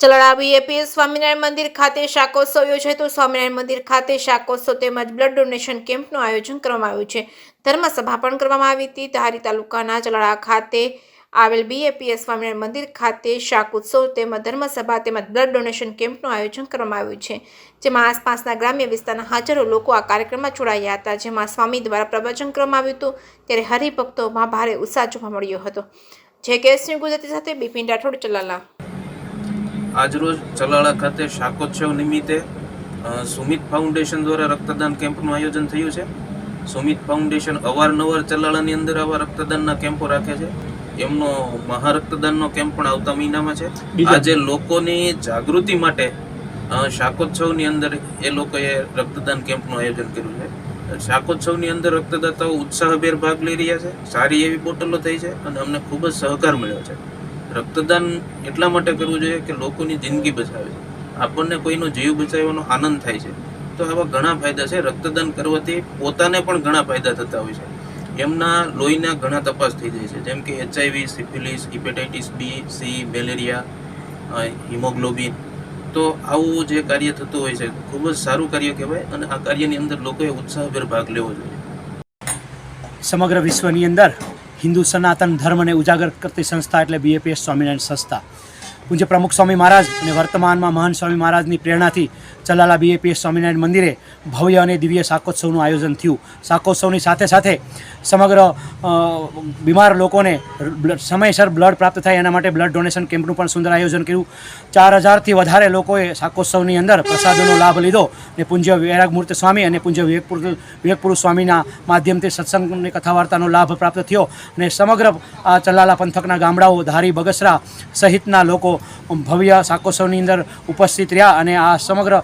Chalala BAPS Swaminarayan મંદિર ખાતે શાકોત્સવ યોજાય તો સ્વામિનારાયણ મંદિર ખાતે શાકોત્સવ તેમજ બ્લડ ડોનેશન કેમ્પનું આયોજન કરવામાં આવ્યું છે। ધર્મસભા પણ કરવામાં આવી હતી। ધારી તાલુકાના ચલાળા ખાતે આવેલ બીએપીએસ સ્વામિનારાયણ મંદિર ખાતે શાકોત્સવ તેમજ ધર્મસભા તેમજ બ્લડ ડોનેશન કેમ્પનું આયોજન કરવામાં આવ્યું છે, જેમાં આસપાસના ગ્રામ્ય વિસ્તારના હજારો લોકો આ કાર્યક્રમમાં જોડાયા હતા, જેમાં સ્વામી દ્વારા પ્રવચન કરવામાં આવ્યું હતું। ત્યારે હરિભક્તોમાં ભારે ઉત્સાહ જોવા મળ્યો હતો। જે કેસની ગુજરાતી સાથે બિપિન રાઠોડ, ચલાલા। આજરોજ ચલાળા ખાતે શાકોત્સવ નિમિત્તે સુમિત ફાઉન્ડેશન દ્વારા રક્તદાન કેમ્પનું આયોજન થયું છે। સુમિત ફાઉન્ડેશન અવારનવાર ચલાળાની અંદર આવા રક્તદાનના કેમ્પો રાખે છે। એમનો મહારક્તદાનનો કેમ્પ પણ આવતા મહિનામાં છે। આજે લોકોની જાગૃતિ માટે શાકોત્સવની અંદર એ લોકોએ રક્તદાન કેમ્પનું આયોજન કર્યું છે। શાકોત્સવની અંદર રક્તદાતાઓ ઉત્સાહભેર ભાગ લઈ રહ્યા છે। સારી એવી બોટલો થઈ છે અને અમને ખૂબ જ સહકાર મળ્યો છે। રક્તદાન એટલા માટે કરવું જોઈએ કે લોકોની જિંદગી બચાવે છે, આપણને કોઈનો જીવ બચાવવાનો આનંદ થાય છે। તો આવા ઘણા ફાયદા છે। રક્તદાન કરવાથી પોતાને પણ ઘણા ફાયદા થતા હોય છે। એમના લોહીના ઘણા તપાસ થઈ જાય છે, જેમ કે HIV, syphilis, hepatitis B, C, malaria, haemoglobin. તો આવું જે કાર્ય થતું હોય છે ખૂબ જ સારું કાર્ય કહેવાય અને આ કાર્યની અંદર લોકોએ ઉત્સાહભેર ભાગ લેવો જોઈએ। સમગ્ર વિશ્વની અંદર હિન્દુ સનાતન ધર્મને ઉજાગર કરતી સંસ્થા એટલે બીએપીએસ સ્વામિનારાયણ સંસ્થા। પૂજ્ય પ્રમુખ સ્વામી મહારાજ અને વર્તમાનમાં મહાન સ્વામી મહારાજની પ્રેરણાથી ચલાલા બીએપીએસ સ્વામિનારાયણ મંદિરે ભવ્ય અને દિવ્ય શાકોત્સવનું આયોજન થયું। શાકોત્સવની સાથે સાથે સમગ્ર બીમાર લોકોને સમયસર બ્લડ પ્રાપ્ત થાય એના માટે બ્લડ ડોનેશન કેમ્પનું પણ સુંદર આયોજન કર્યું। 4000થી વધારે લોકોએ શાકોત્સવની અંદર પ્રસાદોનો લાભ લીધો અને પૂજ્ય વૈરાગમૂર્તિ સ્વામી અને પૂજ્ય વિવેકપુરુષ સ્વામીના માધ્યમથી સત્સંગની કથા વાર્તાનો લાભ પ્રાપ્ત થયો અને સમગ્ર આ ચલાલા પંથકના ગામડાઓ, ધારી, બગસરા સહિતના લોકો ભવ્ય શાકોત્સવની અંદર ઉપસ્થિત રહ્યા અને આ સમગ્ર